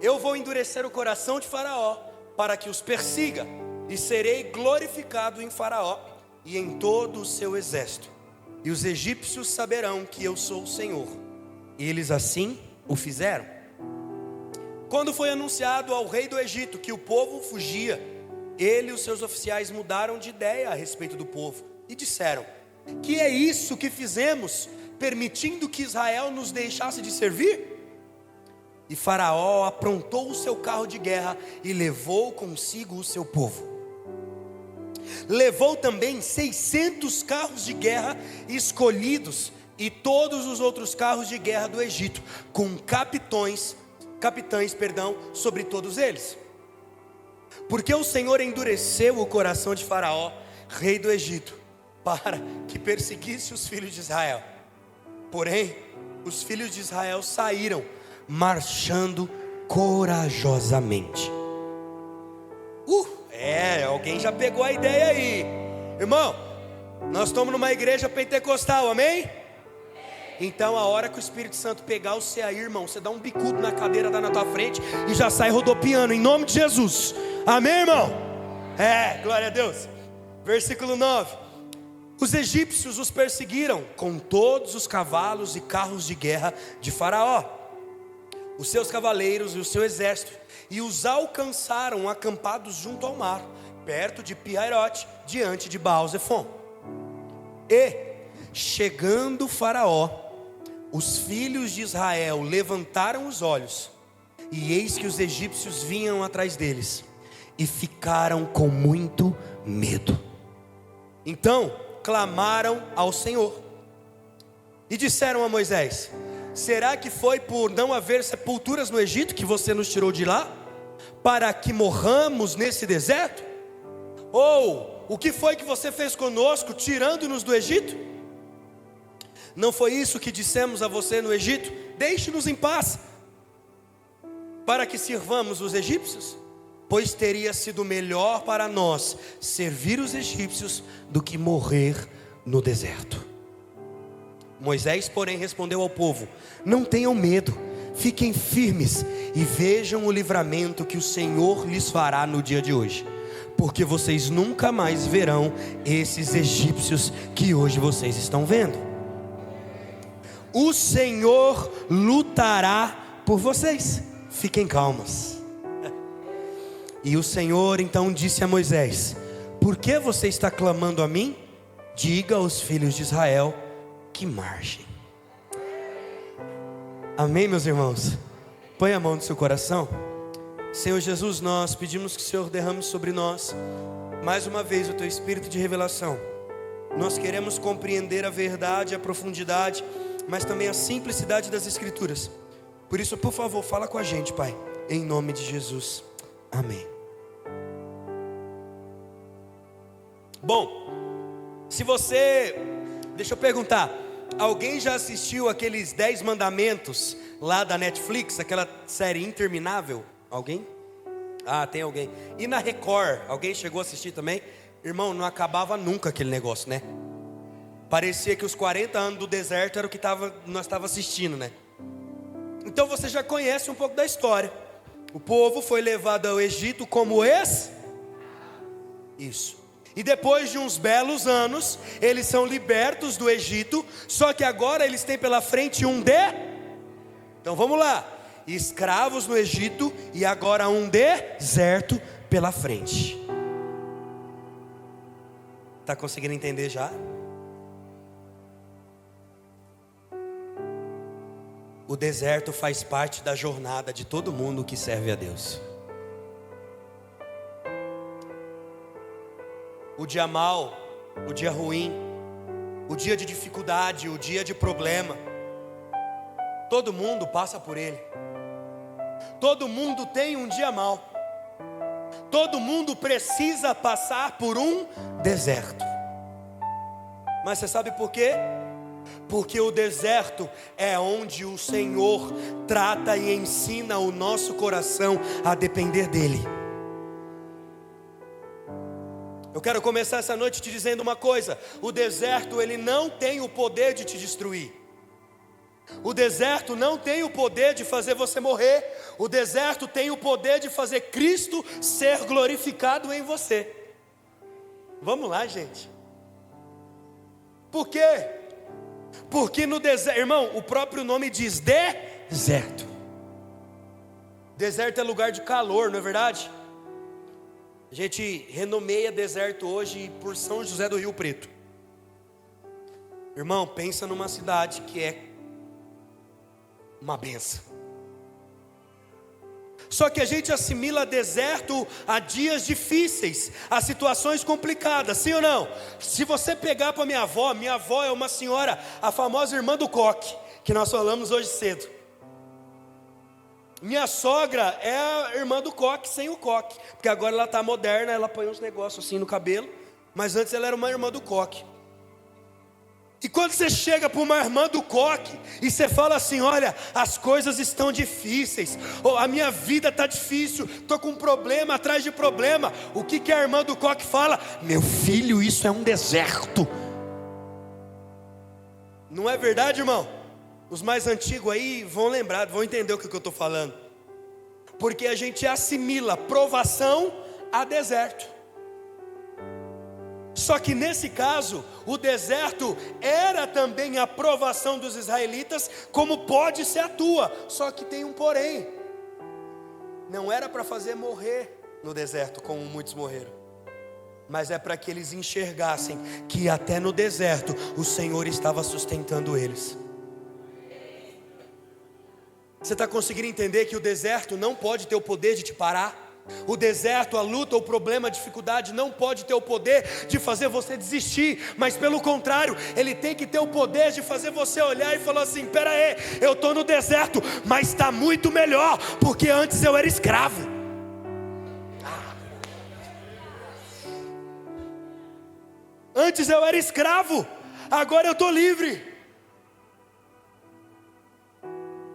eu vou endurecer o coração de Faraó, para que os persiga, e serei glorificado em Faraó e em todo o seu exército. E os egípcios saberão que eu sou o Senhor. E eles assim o fizeram. Quando foi anunciado ao rei do Egito que o povo fugia, ele e os seus oficiais mudaram de ideia a respeito do povo e disseram: que é isso que fizemos, permitindo que Israel nos deixasse de servir? E Faraó aprontou o seu carro de guerra e levou consigo o seu povo. Levou também 600 carros de guerra escolhidos e todos os outros carros de guerra do Egito, com capitães, sobre todos eles. Porque o Senhor endureceu o coração de Faraó, rei do Egito, para que perseguisse os filhos de Israel. Porém, os filhos de Israel saíram marchando corajosamente. Alguém já pegou a ideia aí. Irmão, nós estamos numa igreja pentecostal, amém? Então a hora que o Espírito Santo pegar você aí, irmão, você dá um bicudo na cadeira, dá na tua frente e já sai rodopiando, em nome de Jesus. Amém, irmão? Glória a Deus. Versículo 9. Os egípcios os perseguiram com todos os cavalos e carros de guerra de Faraó, os seus cavaleiros e o seu exército, e os alcançaram acampados junto ao mar, perto de Pi-Hahirote, diante de Baal-Zefon. E, chegando Faraó, os filhos de Israel levantaram os olhos, e eis que os egípcios vinham atrás deles, e ficaram com muito medo. Então clamaram ao Senhor, e disseram a Moisés: será que foi por não haver sepulturas no Egito que você nos tirou de lá, para que morramos nesse deserto? Ou o que foi que você fez conosco, tirando-nos do Egito? Não foi isso que dissemos a você no Egito: deixe-nos em paz, para que sirvamos os egípcios? Pois teria sido melhor para nós servir os egípcios do que morrer no deserto. Moisés, porém, respondeu ao povo: não tenham medo, fiquem firmes e vejam o livramento que o Senhor lhes fará no dia de hoje, porque vocês nunca mais verão esses egípcios que hoje vocês estão vendo. O Senhor lutará por vocês, fiquem calmas. E o Senhor então disse a Moisés: por que você está clamando a mim? Diga aos filhos de Israel que marchem. Amém, meus irmãos? Põe a mão no seu coração. Senhor Jesus, nós pedimos que o Senhor derrame sobre nós mais uma vez o teu espírito de revelação. Nós queremos compreender a verdade, a profundidade, mas também a simplicidade das Escrituras. Por isso, por favor, fala com a gente, Pai, em nome de Jesus, amém. Bom, se você, deixa eu perguntar, alguém já assistiu aqueles 10 mandamentos lá da Netflix, aquela série interminável? Alguém? Tem alguém. E na Record, alguém chegou a assistir também? Irmão, não acabava nunca aquele negócio, né? Parecia que os 40 anos do deserto era o que nós estávamos assistindo, né? Então você já conhece um pouco da história. O povo foi levado ao Egito como Isso. E depois de uns belos anos, eles são libertos do Egito. Só que agora eles têm pela frente Então vamos lá. Escravos no Egito e agora um deserto pela frente. Está conseguindo entender já? O deserto faz parte da jornada de todo mundo que serve a Deus. O dia mau, o dia ruim, o dia de dificuldade, o dia de problema, todo mundo passa por ele. Todo mundo tem um dia mau. Todo mundo precisa passar por um deserto. Mas você sabe por quê? Porque o deserto é onde o Senhor trata e ensina o nosso coração a depender dEle. Eu quero começar essa noite te dizendo uma coisa: o deserto ele não tem o poder de te destruir. O deserto não tem o poder de fazer você morrer. O deserto tem o poder de fazer Cristo ser glorificado em você. Vamos lá, gente. Por quê? Porque no deserto, irmão, o próprio nome diz deserto. Deserto é lugar de calor, não é verdade? A gente renomeia deserto hoje por São José do Rio Preto. Irmão, pensa numa cidade que é uma benção. Só que a gente assimila deserto a dias difíceis, a situações complicadas, sim ou não? Se você pegar para minha avó é uma senhora, a famosa irmã do coque, que nós falamos hoje cedo. Minha sogra é a irmã do coque sem o coque, porque agora ela está moderna, ela põe uns negócios assim no cabelo, mas antes ela era uma irmã do coque. E quando você chega para uma irmã do coque e você fala assim: olha, as coisas estão difíceis, a minha vida está difícil, estou com problema atrás de problema. O que a irmã do coque fala? Meu filho, isso é um deserto. Não é verdade, irmão? Os mais antigos aí vão lembrar, vão entender o que eu estou falando. Porque a gente assimila provação a deserto. Só que nesse caso, o deserto era também a provação dos israelitas, como pode ser a tua. Só que tem um porém. Não era para fazer morrer no deserto, como muitos morreram. Mas é para que eles enxergassem que até no deserto o Senhor estava sustentando eles. Você está conseguindo entender que o deserto não pode ter o poder de te parar? O deserto, a luta, o problema, a dificuldade não pode ter o poder de fazer você desistir, mas pelo contrário, ele tem que ter o poder de fazer você olhar e falar assim: pera aí, eu estou no deserto, mas está muito melhor, porque antes eu era escravo. Antes eu era escravo, agora eu estou livre.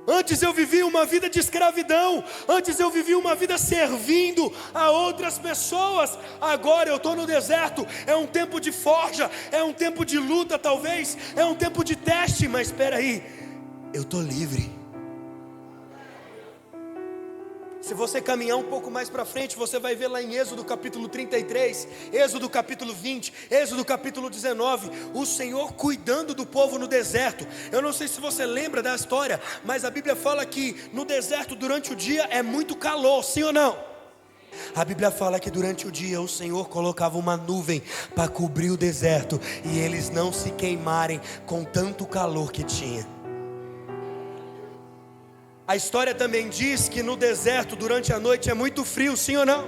Antes eu vivia uma vida de escravidão, antes eu vivia uma vida servindo a outras pessoas, agora eu estou no deserto. É um tempo de forja, é um tempo de luta talvez, é um tempo de teste, mas espera aí, eu estou livre. Se você caminhar um pouco mais para frente, você vai ver lá em Êxodo capítulo 33, Êxodo capítulo 20, Êxodo capítulo 19, o Senhor cuidando do povo no deserto. Eu não sei se você lembra da história, mas a Bíblia fala que no deserto durante o dia é muito calor, sim ou não? A Bíblia fala que durante o dia o Senhor colocava uma nuvem para cobrir o deserto e eles não se queimarem com tanto calor que tinha. A história também diz que no deserto durante a noite é muito frio, sim ou não?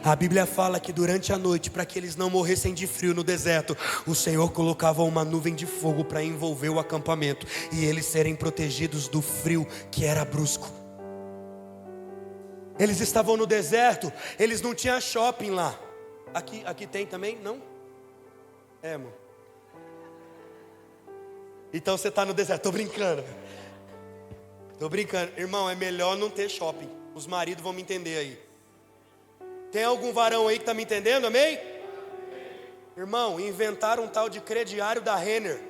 A Bíblia fala que durante a noite, para que eles não morressem de frio no deserto, o Senhor colocava uma nuvem de fogo para envolver o acampamento e eles serem protegidos do frio que era brusco. Eles estavam no deserto, eles não tinham shopping lá. Aqui tem também? Não? É, irmão. Então você está no deserto, estou brincando. Estou brincando, irmão, é melhor não ter shopping. Os maridos vão me entender aí. Tem algum varão aí que está me entendendo, amém? Irmão, inventaram um tal de crediário da Renner.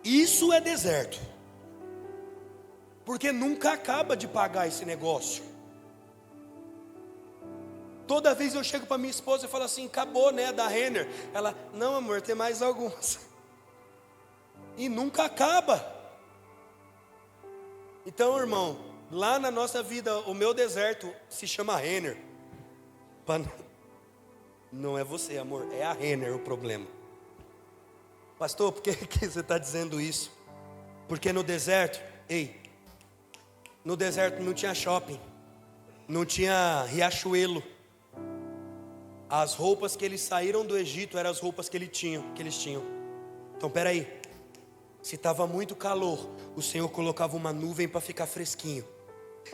Isso é deserto. Porque nunca acaba de pagar esse negócio. Toda vez eu chego para minha esposa e falo assim: acabou, né, da Renner. Ela: não, amor, tem mais algumas. E nunca acaba. Então, irmão, lá na nossa vida, o meu deserto se chama Renner. Não é você, amor, é a Renner o problema. Pastor, por que você está dizendo isso? Porque no deserto, no deserto não tinha shopping, não tinha riachuelo. As roupas que eles saíram do Egito eram as roupas que eles tinham. Então, peraí. Se estava muito calor, o Senhor colocava uma nuvem para ficar fresquinho.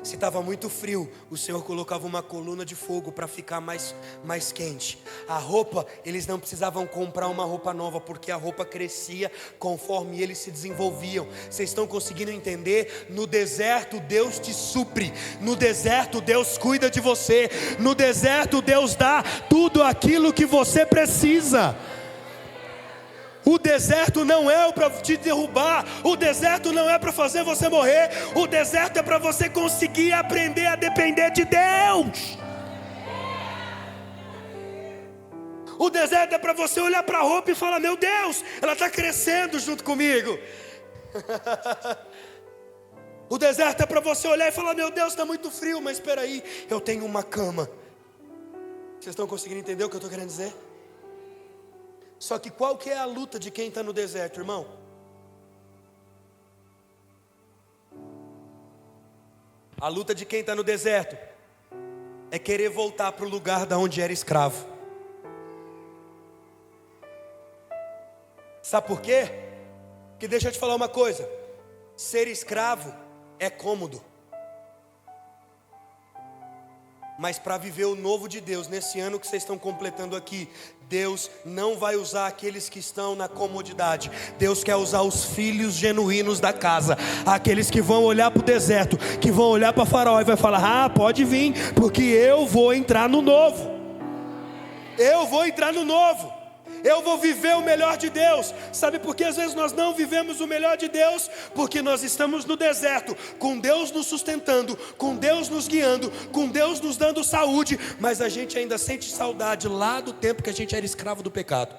Se estava muito frio, o Senhor colocava uma coluna de fogo para ficar mais quente. A roupa, eles não precisavam comprar uma roupa nova, porque a roupa crescia conforme eles se desenvolviam. Vocês estão conseguindo entender? No deserto Deus te supre, no deserto Deus cuida de você, no deserto Deus dá tudo aquilo que você precisa. O deserto não é para te derrubar. O deserto não é para fazer você morrer. O deserto é para você conseguir aprender a depender de Deus. O deserto é para você olhar para a roupa e falar: meu Deus, ela está crescendo junto comigo. O deserto é para você olhar e falar: meu Deus, está muito frio, mas espera aí, eu tenho uma cama. Vocês estão conseguindo entender o que eu estou querendo dizer? Só que qual que é a luta de quem está no deserto, irmão? A luta de quem está no deserto é querer voltar para o lugar da onde era escravo. Sabe por quê? Porque deixa eu te falar uma coisa: ser escravo é cômodo, mas para viver o novo de Deus, nesse ano que vocês estão completando aqui, Deus não vai usar aqueles que estão na comodidade. Deus quer usar os filhos genuínos da casa, aqueles que vão olhar para o deserto, que vão olhar para Faraó e vai falar: ah, pode vir, porque eu vou entrar no novo. Eu vou entrar no novo. Eu vou viver o melhor de Deus. Sabe por que às vezes nós não vivemos o melhor de Deus? Porque nós estamos no deserto, com Deus nos sustentando, com Deus nos guiando, com Deus nos dando saúde, mas a gente ainda sente saudade lá do tempo que a gente era escravo do pecado.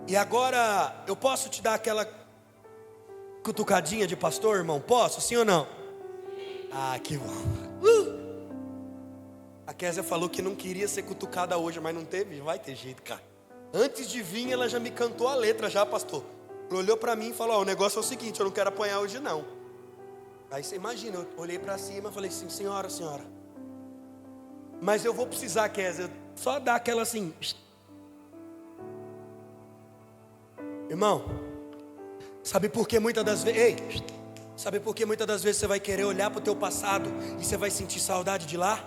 E agora, eu posso te dar aquela cutucadinha de pastor, irmão? Posso, sim ou não? Ah, que bom. A Kézia falou que não queria ser cutucada hoje, mas não teve, vai ter jeito, cara. Antes de vir, ela já me cantou a letra já, pastor. Ela olhou para mim e falou: ó, o negócio é o seguinte, eu não quero apanhar hoje não. Aí você imagina, eu olhei para cima e falei assim: senhora, mas eu vou precisar, Kézia, só dar aquela assim. Irmão, sabe por que muitas das vezes, sabe por que muitas das vezes você vai querer olhar para o teu passado e você vai sentir saudade de lá?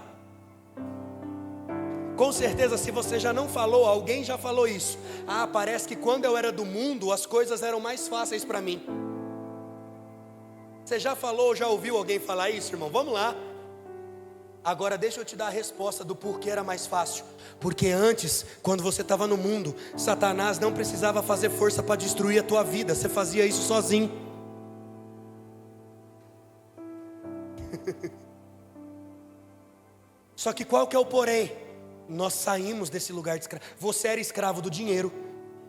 Com certeza, se você já não falou, alguém já falou isso. Ah, parece que quando eu era do mundo, as coisas eram mais fáceis para mim. Você já falou, já ouviu alguém falar isso, irmão? Vamos lá. Agora deixa eu te dar a resposta do porquê era mais fácil. Porque antes, quando você estava no mundo, Satanás não precisava fazer força para destruir a tua vida. Você fazia isso sozinho. Só que qual que é o porém? Nós saímos desse lugar de escravo. Você era escravo do dinheiro,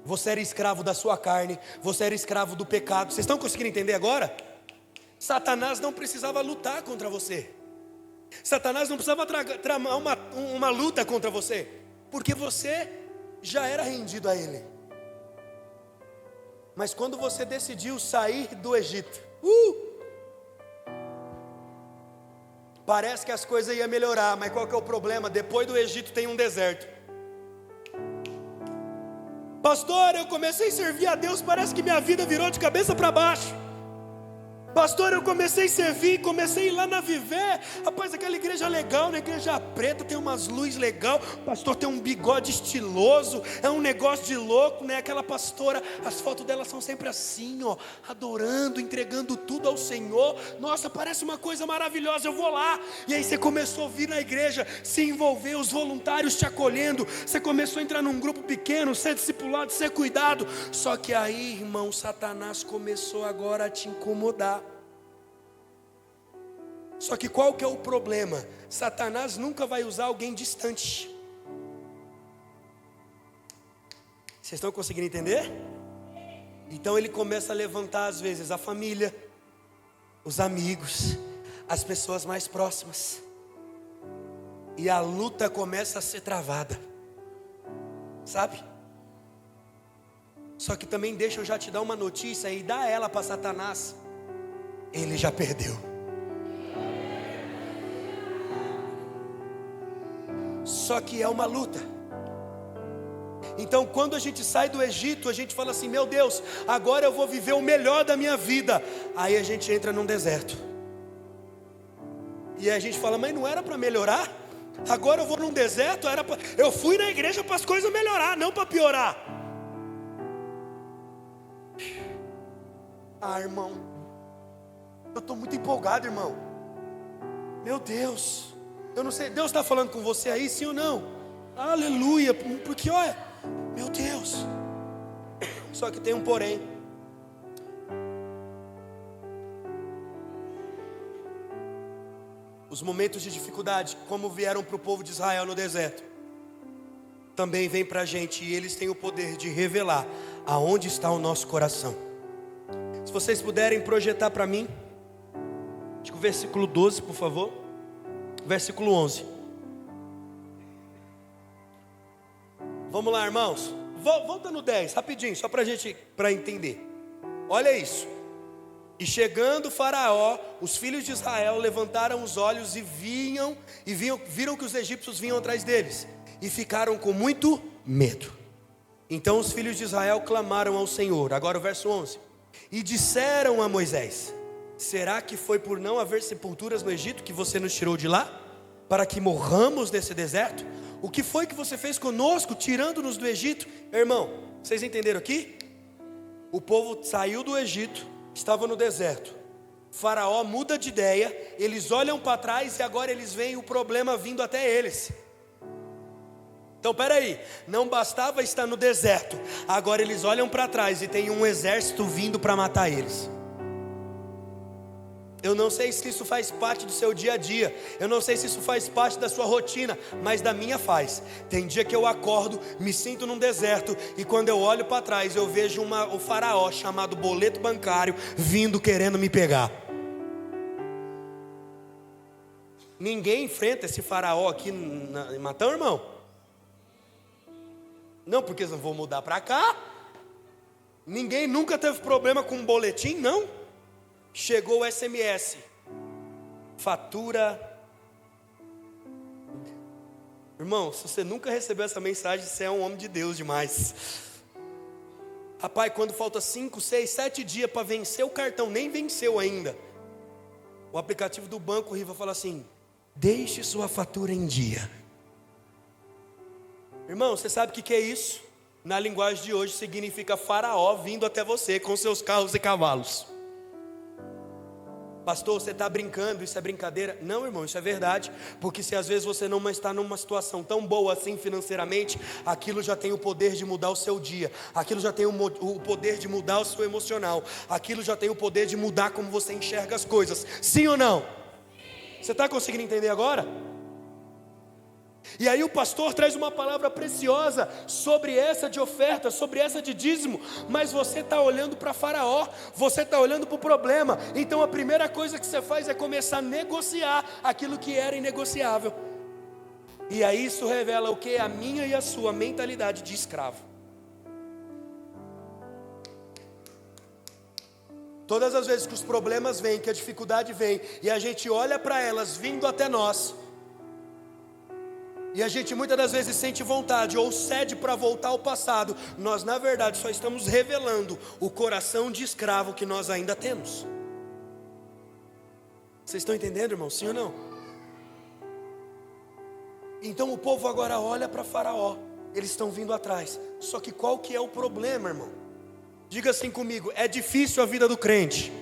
você era escravo da sua carne, você era escravo do pecado. Vocês estão conseguindo entender agora? Satanás não precisava lutar contra você. Satanás não precisava tramar uma luta contra você, porque você já era rendido a ele. Mas quando você decidiu sair do Egito, parece que as coisas iam melhorar, mas qual que é o problema? Depois do Egito tem um deserto. Pastor, eu comecei a servir a Deus, parece que minha vida virou de cabeça para baixo. Pastor, eu comecei a servir, comecei a ir lá na Viver. Rapaz, aquela igreja legal, na igreja preta, tem umas luzes legal. Pastor tem um bigode estiloso, é um negócio de louco, né? Aquela pastora, as fotos dela são sempre assim, ó, adorando, entregando tudo ao Senhor. Nossa, parece uma coisa maravilhosa, eu vou lá. E aí você começou a vir na igreja, se envolver, os voluntários te acolhendo. Você começou a entrar num grupo pequeno, ser discipulado, ser cuidado. Só que aí, irmão, Satanás começou agora a te incomodar. Só que qual que é o problema? Satanás nunca vai usar alguém distante. Vocês estão conseguindo entender? Então ele começa a levantar às vezes a família, os amigos, as pessoas mais próximas. E a luta começa a ser travada. Sabe? Só que também deixa eu já te dar uma notícia e dá ela para Satanás. Ele já perdeu. Só que é uma luta. Então quando a gente sai do Egito, a gente fala assim: meu Deus, agora eu vou viver o melhor da minha vida. Aí a gente entra num deserto. E a gente fala: mas não era para melhorar? Agora eu vou num deserto, eu fui na igreja para as coisas melhorar, não para piorar. Ah, irmão, eu estou muito empolgado, irmão. Meu Deus, eu não sei, Deus está falando com você aí, sim ou não? Aleluia, porque olha, meu Deus. Só que tem um porém. Os momentos de dificuldade, como vieram para o povo de Israel no deserto, também vem para a gente, e eles têm o poder de revelar aonde está o nosso coração. Se vocês puderem projetar para mim, acho que o versículo 12, por favor, versículo 11. Vamos lá, irmãos, volta no 10, rapidinho, só para a gente, para entender. Olha isso. E chegando Faraó, os filhos de Israel levantaram os olhos e viram que os egípcios vinham atrás deles, e ficaram com muito medo. Então os filhos de Israel clamaram ao Senhor. Agora o verso 11. E disseram a Moisés: será que foi por não haver sepulturas no Egito que você nos tirou de lá, para que morramos nesse deserto? O que foi que você fez conosco, tirando-nos do Egito? Irmão, vocês entenderam aqui? O povo saiu do Egito, estava no deserto. Faraó muda de ideia, eles olham para trás e agora eles veem o problema vindo até eles. Então peraí, não bastava estar no deserto, agora eles olham para trás e tem um exército vindo para matar eles. Eu não sei se isso faz parte do seu dia a dia, eu não sei se isso faz parte da sua rotina, mas da minha faz. Tem dia que eu acordo, me sinto num deserto, e quando eu olho para trás eu vejo o faraó chamado boleto bancário vindo querendo me pegar. Ninguém enfrenta esse faraó aqui em Matão, irmão? Não, porque eles não vão mudar para cá. Ninguém nunca teve problema com um boletim, não. Chegou o SMS, fatura. Irmão, se você nunca recebeu essa mensagem, você é um homem de Deus demais. Rapaz, quando falta 5, 6, 7 dias para vencer o cartão, nem venceu ainda, o aplicativo do banco Riva fala assim: deixe sua fatura em dia. Irmão, você sabe o que é isso? Na linguagem de hoje significa Faraó vindo até você com seus carros e cavalos. Pastor, você está brincando, isso é brincadeira? Não, irmão, isso é verdade. Porque se às vezes você não está numa situação tão boa assim financeiramente, aquilo já tem o poder de mudar o seu dia, aquilo já tem o poder de mudar o seu emocional, aquilo já tem o poder de mudar como você enxerga as coisas. Sim ou não? Você está conseguindo entender agora? E aí o pastor traz uma palavra preciosa sobre essa de oferta, sobre essa de dízimo. Mas você está olhando para Faraó, você está olhando para o problema. Então a primeira coisa que você faz é começar a negociar aquilo que era inegociável. E aí isso revela o que? A minha e a sua mentalidade de escravo. Todas as vezes que os problemas vêm, que a dificuldade vem, e a gente olha para elas vindo até nós, e a gente muitas das vezes sente vontade ou cede para voltar ao passado, nós na verdade só estamos revelando o coração de escravo que nós ainda temos. Vocês estão entendendo, irmão? Sim ou não? Então o povo agora olha para Faraó, eles estão vindo atrás. Só que qual que é o problema, irmão? Diga assim comigo: é difícil a vida do crente.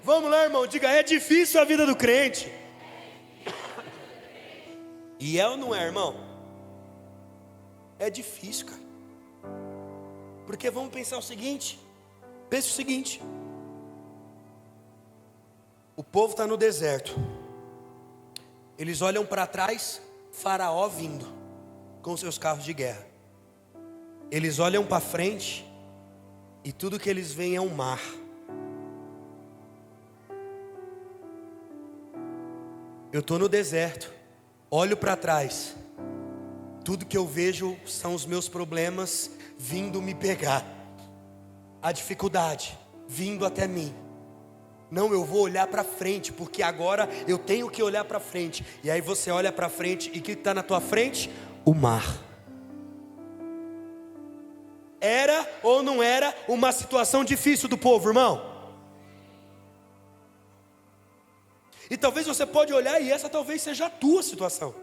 Vamos lá, irmão, diga: é difícil a vida do crente. E é ou não é, irmão? É difícil, cara. Porque vamos pensar o seguinte. Pense o seguinte: o povo está no deserto. Eles olham para trás, Faraó vindo com seus carros de guerra. Eles olham para frente e tudo que eles veem é um mar. Eu estou no deserto, olho para trás, tudo que eu vejo são os meus problemas vindo me pegar, a dificuldade vindo até mim. Não, eu vou olhar para frente, porque agora eu tenho que olhar para frente. E aí você olha para frente, e o que está na tua frente? O mar. Era ou não era uma situação difícil do povo, irmão? E talvez você pode olhar e essa talvez seja a tua situação.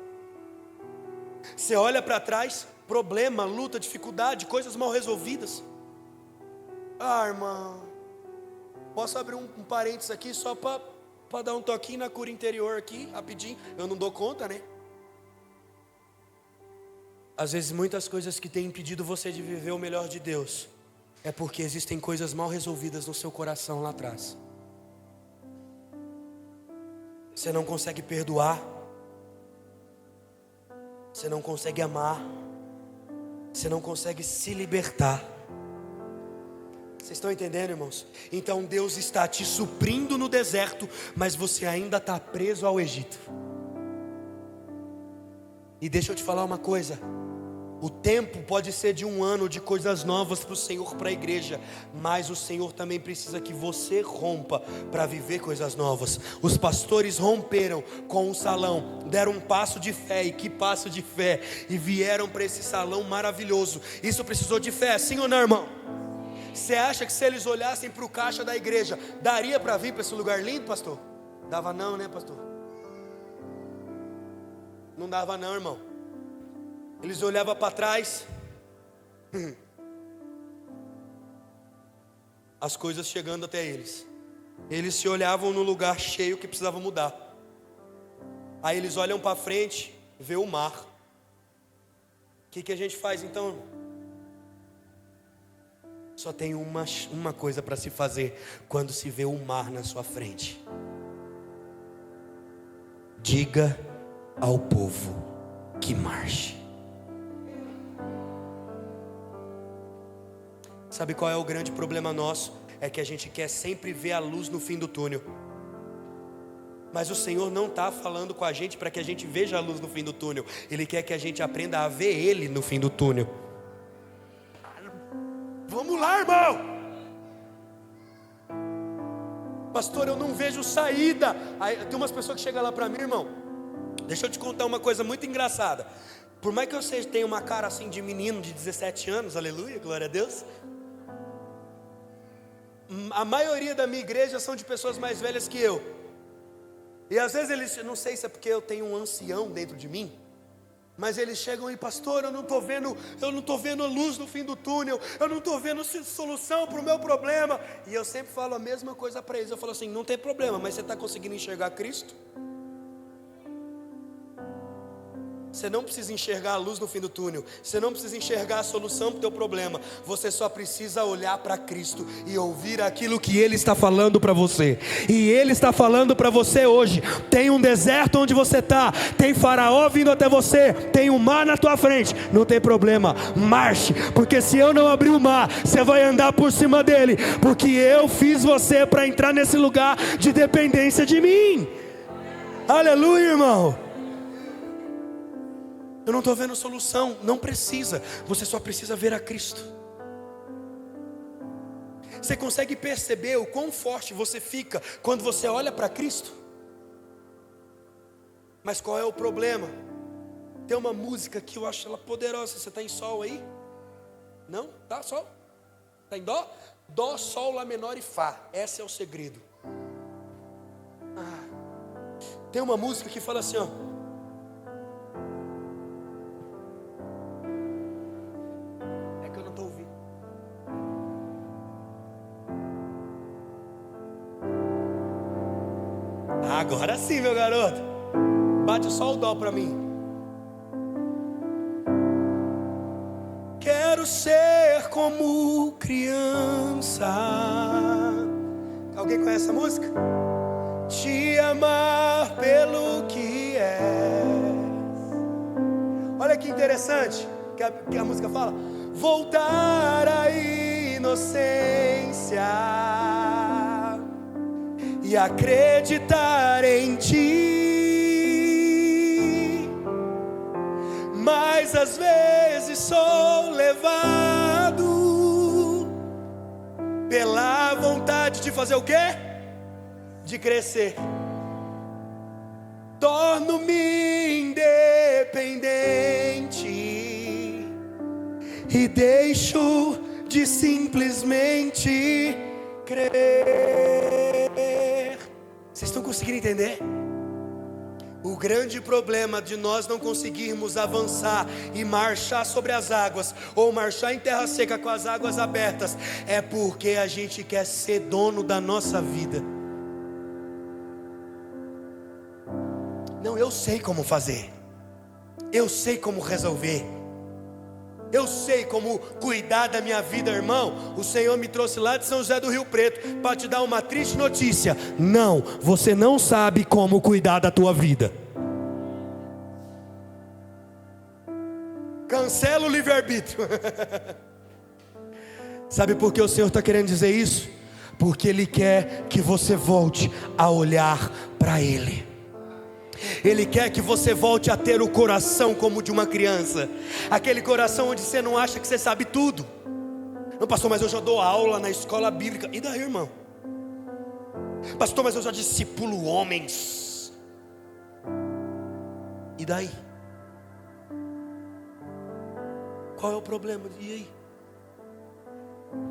Você olha para trás, problema, luta, dificuldade, coisas mal resolvidas. Ah, irmão, posso abrir um parênteses aqui só para dar um toquinho na cura interior aqui, rapidinho. Eu não dou conta, né? Às vezes muitas coisas que têm impedido você de viver o melhor de Deus é porque existem coisas mal resolvidas no seu coração lá atrás. Você não consegue perdoar, você não consegue amar, você não consegue se libertar. Vocês estão entendendo, irmãos? Então Deus está te suprindo no deserto, mas você ainda está preso ao Egito. E deixa eu te falar uma coisa: o tempo pode ser de 1 ano de coisas novas para o Senhor, para a igreja, mas o Senhor também precisa que você rompa para viver coisas novas. Os pastores romperam com o salão, deram um passo de fé, e que passo de fé, e vieram para esse salão maravilhoso. Isso precisou de fé, sim ou não, irmão? Você acha que se eles olhassem para o caixa da igreja, daria para vir para esse lugar lindo, pastor? Dava não, né, pastor? Não dava não, irmão. Eles olhavam para trás, as coisas chegando até eles. Eles se olhavam no lugar cheio que precisava mudar. Aí eles olham para frente, vê o mar. O que a gente faz então, irmão? Só tem uma coisa para se fazer quando se vê o mar na sua frente. Diga ao povo que marche. Sabe qual é o grande problema nosso? É que a gente quer sempre ver a luz no fim do túnel. Mas o Senhor não está falando com a gente para que a gente veja a luz no fim do túnel. Ele quer que a gente aprenda a ver Ele no fim do túnel. Vamos lá, irmão. Pastor, eu não vejo saída. Aí, tem umas pessoas que chegam lá para mim, irmão. Deixa eu te contar uma coisa muito engraçada. Por mais que eu tenha uma cara assim de menino de 17 anos, aleluia, glória a Deus. A maioria da minha igreja são de pessoas mais velhas que eu. E às vezes eles, não sei se é porque eu tenho um ancião dentro de mim, mas eles chegam e, pastor, eu não estou vendo a luz no fim do túnel, eu não estou vendo solução para o meu problema. E eu sempre falo a mesma coisa para eles. Eu falo assim, não tem problema, mas você está conseguindo enxergar Cristo? Você não precisa enxergar a luz no fim do túnel. Você não precisa enxergar a solução para o teu problema. Você só precisa olhar para Cristo e ouvir aquilo que Ele está falando para você. E Ele está falando para você hoje. Tem um deserto onde você está, tem Faraó vindo até você, tem um mar na tua frente. Não tem problema, marche. Porque se eu não abrir o mar, você vai andar por cima dele. Porque eu fiz você para entrar nesse lugar de dependência de mim. Aleluia, irmão. Eu não estou vendo solução. Não precisa. Você só precisa ver a Cristo. Você consegue perceber o quão forte você fica quando você olha para Cristo? Mas qual é o problema? Tem uma música que eu acho ela poderosa. Você está em sol aí? Não? Tá sol? Está em dó? Dó, sol, lá menor e fá. Esse é o segredo. Tem uma música que fala assim, ó. Agora sim, meu garoto. Bate só o dó para mim. Quero ser como criança. Alguém conhece essa música? Te amar pelo que és. Olha que interessante que a música fala. Voltar à inocência e acreditar em ti. Mas às vezes sou levado pela vontade de fazer o quê? De crescer. Torno-me independente e deixo de simplesmente crer. Vocês estão conseguindo entender? O grande problema de nós não conseguirmos avançar e marchar sobre as águas, ou marchar em terra seca com as águas abertas, é porque a gente quer ser dono da nossa vida. Não, eu sei como fazer, eu sei como resolver. Eu sei como cuidar da minha vida, irmão. O Senhor me trouxe lá de São José do Rio Preto para te dar uma triste notícia. Não, você não sabe como cuidar da tua vida. Cancela o livre-arbítrio. Sabe por que o Senhor está querendo dizer isso? Porque Ele quer que você volte a olhar para Ele. Ele quer que você volte a ter o coração como de uma criança. Aquele coração onde você não acha que você sabe tudo. Não, pastor, mas eu já dou aula na escola bíblica. E daí, irmão? Pastor, mas eu já discipulo homens. E daí? Qual é o problema? E aí?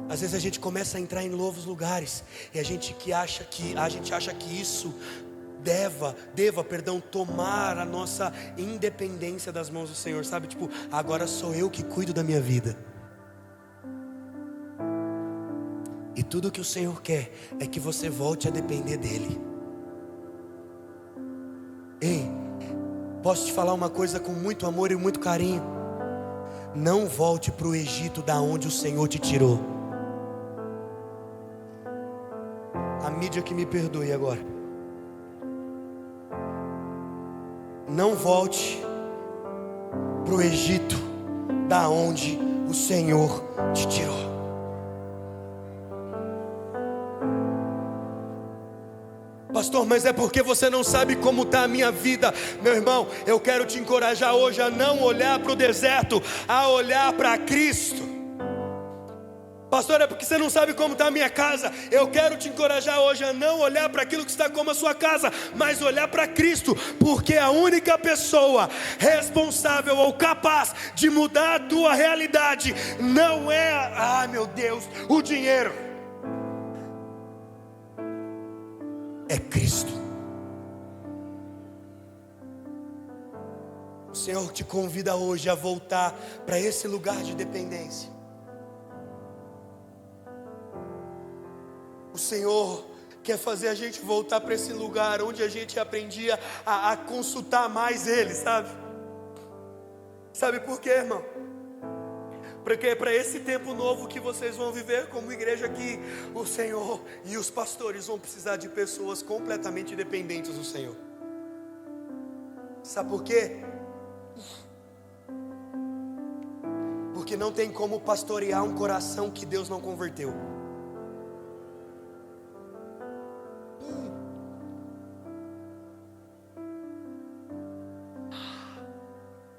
Às vezes a gente começa a entrar em novos lugares e a gente acha que isso deva, tomar a nossa independência das mãos do Senhor, sabe? Tipo, agora sou eu que cuido da minha vida. E tudo que o Senhor quer é que você volte a depender dEle. Ei, posso te falar uma coisa com muito amor e muito carinho? Não volte para o Egito da onde o Senhor te tirou. A mídia que me perdoe agora. Não volte para o Egito da onde o Senhor te tirou. Pastor, mas é porque você não sabe como está a minha vida. Meu irmão, eu quero te encorajar hoje a não olhar para o deserto, a olhar para Cristo. Pastor, é porque você não sabe como está a minha casa. Eu quero te encorajar hoje a não olhar para aquilo que está como a sua casa, mas olhar para Cristo, porque a única pessoa responsável ou capaz de mudar a tua realidade não é, meu Deus, o dinheiro. É Cristo. O Senhor te convida hoje a voltar para esse lugar de dependência. O Senhor quer fazer a gente voltar para esse lugar onde a gente aprendia a consultar mais Ele, sabe? Sabe por quê, irmão? Porque é para esse tempo novo que vocês vão viver como igreja aqui, o Senhor e os pastores vão precisar de pessoas completamente dependentes do Senhor. Sabe por quê? Porque não tem como pastorear um coração que Deus não converteu.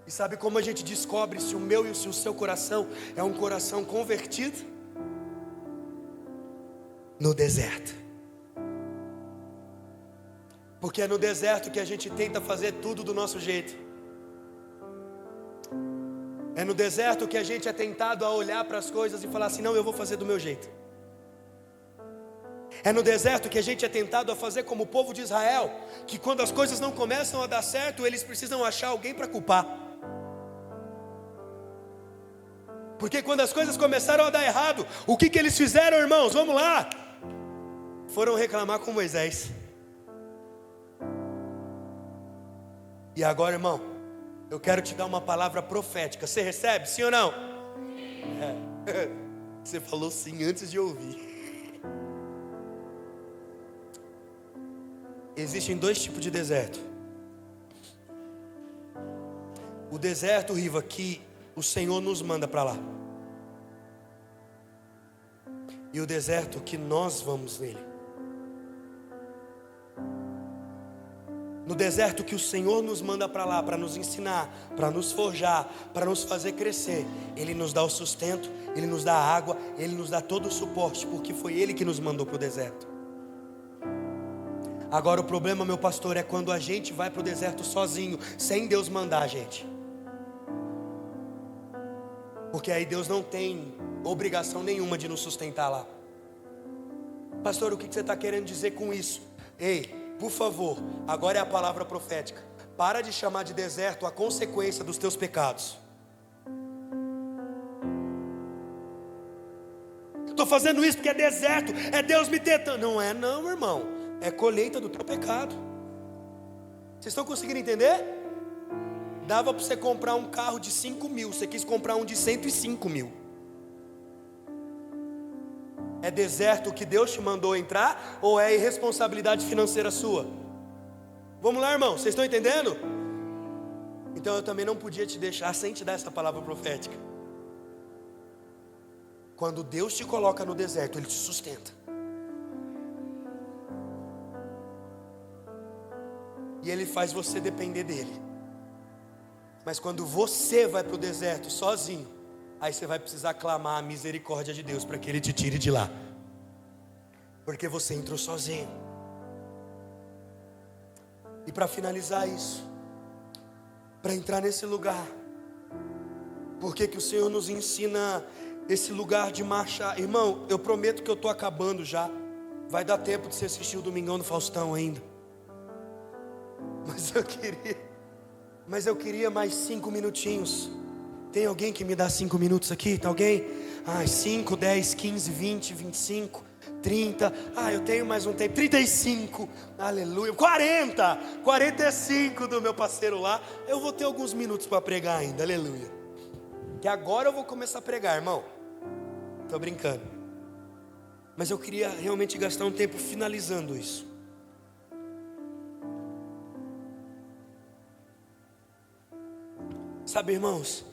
E sabe como a gente descobre se o meu e se o seu coração é um coração convertido? No deserto. Porque é no deserto que a gente tenta fazer tudo do nosso jeito. É no deserto que a gente é tentado a olhar para as coisas e falar assim: não, eu vou fazer do meu jeito. É no deserto que a gente é tentado a fazer como o povo de Israel, que quando as coisas não começam a dar certo, eles precisam achar alguém para culpar. Porque quando as coisas começaram a dar errado, o que eles fizeram, irmãos? Vamos lá. Foram reclamar com Moisés. E agora, irmão, eu quero te dar uma palavra profética. Você recebe, sim ou não? É. Você falou sim antes de ouvir. Existem dois tipos de deserto. O deserto, Riva, que o Senhor nos manda para lá. E o deserto que nós vamos nele. No deserto que o Senhor nos manda para lá, para nos ensinar, para nos forjar, para nos fazer crescer, Ele nos dá o sustento, Ele nos dá a água, Ele nos dá todo o suporte, porque foi Ele que nos mandou para o deserto. Agora o problema, meu pastor, é quando a gente vai para o deserto sozinho, sem Deus mandar a gente. Porque aí Deus não tem obrigação nenhuma de nos sustentar lá. Pastor, o que você está querendo dizer com isso? Ei, por favor, agora é a palavra profética. Para de chamar de deserto a consequência dos teus pecados. Estou fazendo isso porque é deserto, é Deus me tentando. Não é não, irmão, é colheita do teu pecado. Vocês estão conseguindo entender? Dava para você comprar um carro de 5 mil, você quis comprar um de 105 mil. É deserto que Deus te mandou entrar, ou é irresponsabilidade financeira sua? Vamos lá, irmão, vocês estão entendendo? Então eu também não podia te deixar sem te dar essa palavra profética. Quando Deus te coloca no deserto, Ele te sustenta. E Ele faz você depender dEle. Mas quando você vai para o deserto sozinho, aí você vai precisar clamar a misericórdia de Deus para que Ele te tire de lá. Porque você entrou sozinho. E para finalizar isso, para entrar nesse lugar, por que o Senhor nos ensina esse lugar de marcha? Irmão, eu prometo que eu estou acabando já. Vai dar tempo de você assistir o Domingão do Faustão ainda. Mas eu queria mais 5 minutinhos. Tem alguém que me dá 5 minutos aqui? Tá alguém? 5, 10, 15, 20, 25, 30. Eu tenho mais um tempo. 35. Aleluia. 40. 45 do meu parceiro lá. Eu vou ter alguns minutos para pregar ainda. Aleluia. Que agora eu vou começar a pregar, irmão. Tô brincando. Mas eu queria realmente gastar um tempo finalizando isso. Sabe, irmãos,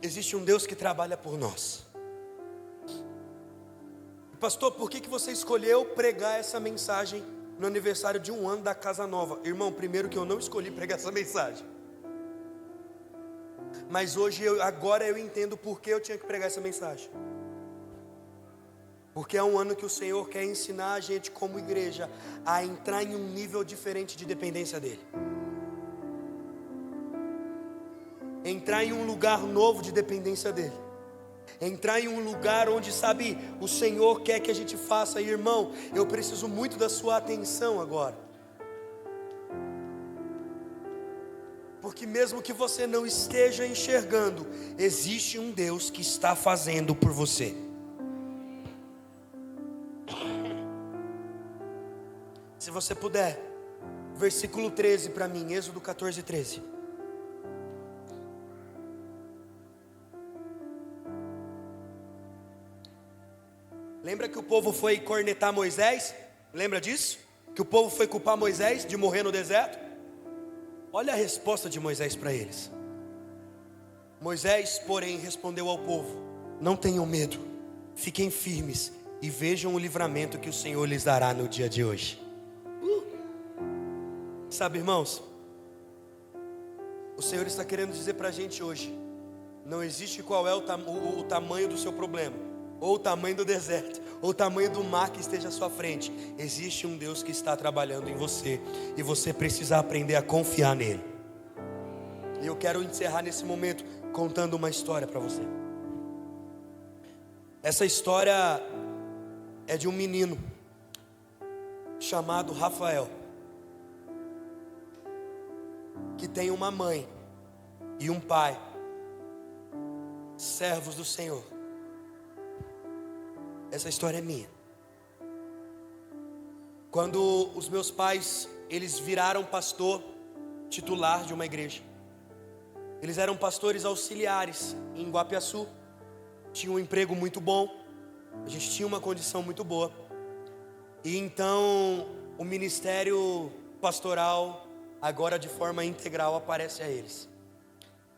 existe um Deus que trabalha por nós. Pastor, por que você escolheu pregar essa mensagem no aniversário de 1 ano da Casa Nova? Irmão, primeiro que eu não escolhi pregar essa mensagem. Mas agora eu entendo por que eu tinha que pregar essa mensagem. Porque é um ano que o Senhor quer ensinar a gente como igreja a entrar em um nível diferente de dependência dEle. Entrar em um lugar novo de dependência dEle. Entrar em um lugar onde, sabe, o Senhor quer que a gente faça. E irmão, eu preciso muito da sua atenção agora. Porque mesmo que você não esteja enxergando, existe um Deus que está fazendo por você. Se você puder, versículo 13 para mim, Êxodo 14, 13. Lembra que o povo foi cornetar Moisés? Lembra disso? Que o povo foi culpar Moisés de morrer no deserto? Olha a resposta de Moisés para eles. Moisés, porém, respondeu ao povo: não tenham medo, fiquem firmes e vejam o livramento que o Senhor lhes dará no dia de hoje. Sabe, irmãos, o Senhor está querendo dizer para a gente hoje: não existe qual é o tamanho do seu problema, ou o tamanho do deserto, ou o tamanho do mar que esteja à sua frente. Existe um Deus que está trabalhando em você, e você precisa aprender a confiar nele. E eu quero encerrar nesse momento contando uma história para você. Essa história é de um menino chamado Rafael, que tem uma mãe e um pai, servos do Senhor. Essa história é minha. Quando os meus pais, eles viraram pastor titular de uma igreja. Eles eram pastores auxiliares em Guapiaçu. Tinham um emprego muito bom. A gente tinha uma condição muito boa. E então o ministério pastoral, agora de forma integral, aparece a eles.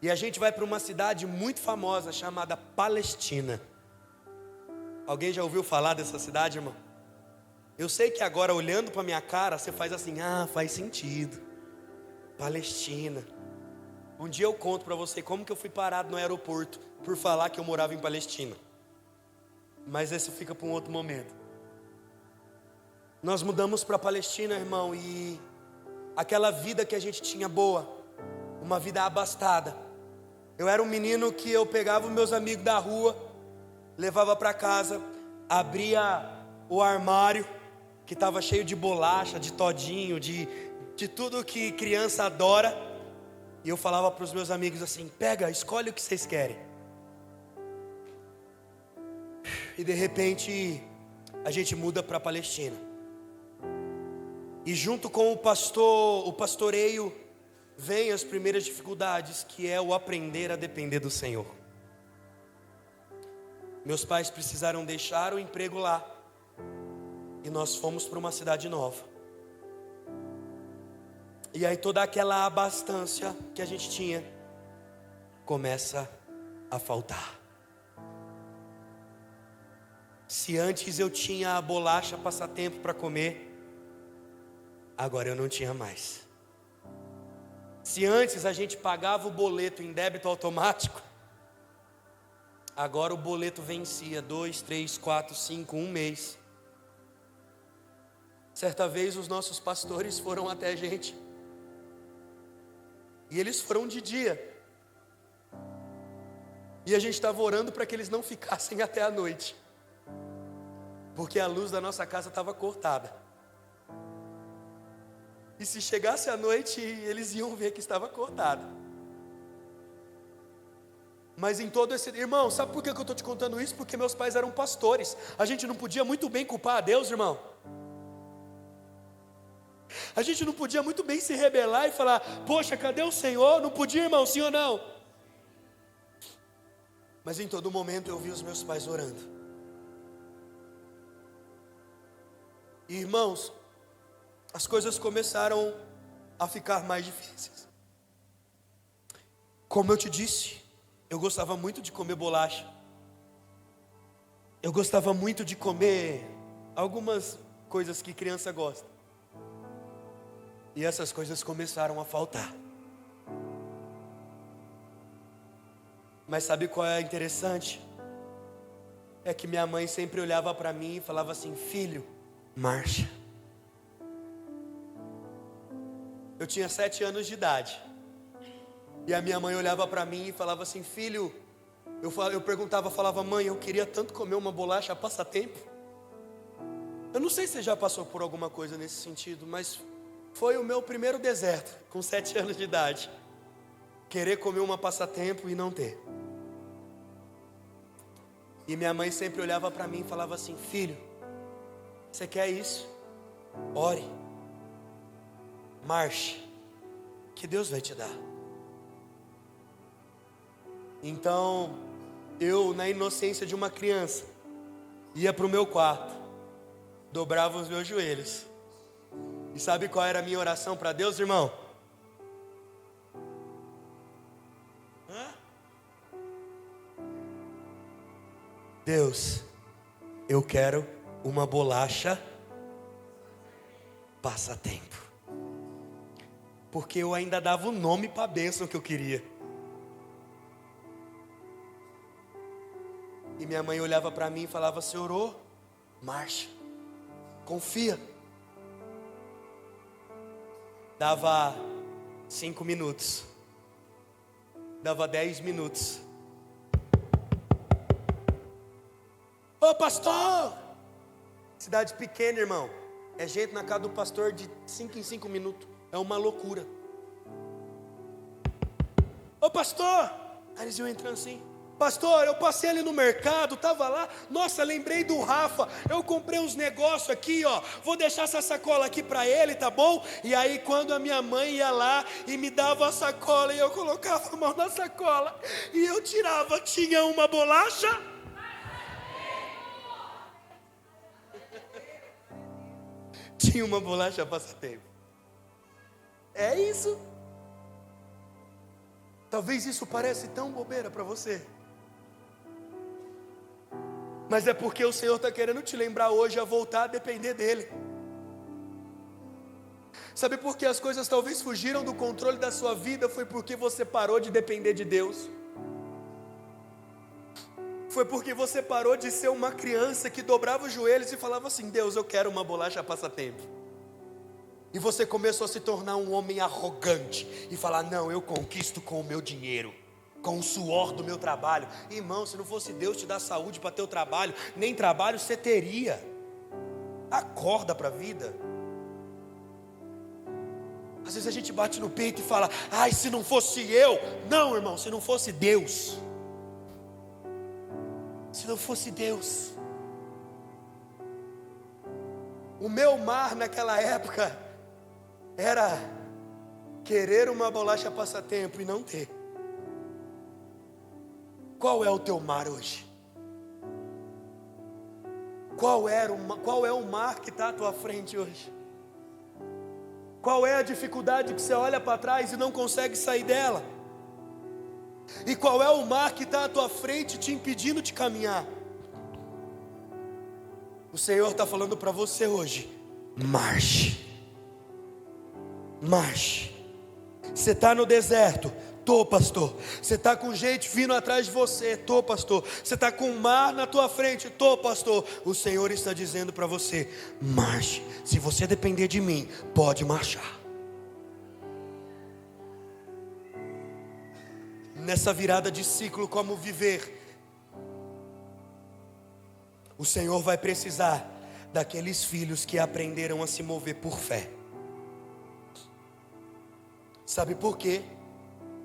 E a gente vai para uma cidade muito famosa chamada Palestina. Alguém já ouviu falar dessa cidade, irmão? Eu sei que agora, olhando para minha cara, você faz assim: faz sentido. Palestina. Um dia eu conto para você como que eu fui parado no aeroporto por falar que eu morava em Palestina. Mas esse fica para um outro momento. Nós mudamos para Palestina, irmão, e aquela vida que a gente tinha boa, uma vida abastada. Eu era um menino que eu pegava os meus amigos da rua, levava para casa, abria o armário, que estava cheio de bolacha, de todinho, de tudo que criança adora. E eu falava para os meus amigos assim: pega, escolhe o que vocês querem. E de repente, a gente muda para a Palestina. E junto com o pastoreio, vem as primeiras dificuldades, que é o aprender a depender do Senhor. Meus pais precisaram deixar o emprego lá, e nós fomos para uma cidade nova. E aí toda aquela abastança que a gente tinha começa a faltar. Se antes eu tinha a bolacha passatempo para comer, agora eu não tinha mais. Se antes a gente pagava o boleto em débito automático, agora o boleto vencia 2, 3, 4, 5, um mês. Certa vez os nossos pastores foram até a gente, e eles foram de dia, e a gente estava orando para que eles não ficassem até a noite, porque a luz da nossa casa estava cortada. E se chegasse a noite, eles iam ver que estava cortada. Mas em todo esse... Irmão, sabe por que eu estou te contando isso? Porque meus pais eram pastores. A gente não podia muito bem culpar a Deus, irmão. A gente não podia muito bem se rebelar e falar: poxa, cadê o Senhor? Não podia, irmão, sim ou não? Mas em todo momento eu vi os meus pais orando. E, irmãos, as coisas começaram a ficar mais difíceis. Como eu te disse, eu gostava muito de comer bolacha. Eu gostava muito de comer algumas coisas que criança gosta. E essas coisas começaram a faltar. Mas sabe qual é interessante? É que minha mãe sempre olhava para mim e falava assim: filho, marcha. Eu tinha 7 anos de idade, e a minha mãe olhava para mim e falava assim: filho, eu perguntava, falava: mãe, eu queria tanto comer uma bolacha a passatempo. Eu não sei se você já passou por alguma coisa nesse sentido, mas foi o meu primeiro deserto, com 7 anos de idade, querer comer uma passatempo e não ter. E minha mãe sempre olhava para mim e falava assim: filho, você quer isso? Ore, marche, que Deus vai te dar. Então, eu, na inocência de uma criança, ia para o meu quarto, dobrava os meus joelhos. E sabe qual era a minha oração para Deus, irmão? Deus, eu quero uma bolacha passatempo. Porque eu ainda dava o nome para a bênção que eu queria. E minha mãe olhava para mim e falava: você orou? Marcha, confia. Dava 5 minutos, dava 10 minutos. Ô pastor! Cidade pequena, irmão. É gente na casa do pastor de 5 em 5 minutos. É uma loucura. Ô pastor! Aí eles iam entrando assim: pastor, eu passei ali no mercado, estava lá, nossa, lembrei do Rafa, eu comprei uns negócios aqui, ó, vou deixar essa sacola aqui para ele, tá bom? E aí quando a minha mãe ia lá e me dava a sacola, e eu colocava a mão na sacola, e eu tirava, tinha uma bolacha. Tinha uma bolacha passatempo. É isso. Talvez isso pareça tão bobeira para você, mas é porque o Senhor está querendo te lembrar hoje a voltar a depender dEle. Sabe por que as coisas talvez fugiram do controle da sua vida? Foi porque você parou de depender de Deus. Foi porque você parou de ser uma criança que dobrava os joelhos e falava assim: Deus, eu quero uma bolacha passatempo. E você começou a se tornar um homem arrogante e falar: não, eu conquisto com o meu dinheiro, com o suor do meu trabalho. Irmão, se não fosse Deus te dar saúde para ter o trabalho, nem trabalho você teria. Acorda para a vida. Às vezes a gente bate no peito e fala: ai, se não fosse eu. Não, irmão, se não fosse Deus. Se não fosse Deus. O meu mar naquela época era querer uma bolacha passatempo e não ter. Qual é o teu mar hoje? Qual é o mar que está à tua frente hoje? Qual é a dificuldade que você olha para trás e não consegue sair dela? E qual é o mar que está à tua frente te impedindo de caminhar? O Senhor está falando para você hoje: marche. Marche. Você está no deserto? Tô, pastor. Você está com gente vindo atrás de você? Tô, pastor. Você está com o mar na tua frente? Tô, pastor. O Senhor está dizendo para você: marche. Se você depender de mim, pode marchar. Nessa virada de ciclo, como viver, o Senhor vai precisar daqueles filhos que aprenderam a se mover por fé. Sabe por quê?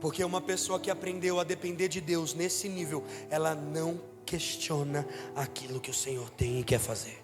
Porque uma pessoa que aprendeu a depender de Deus nesse nível, ela não questiona aquilo que o Senhor tem e quer fazer.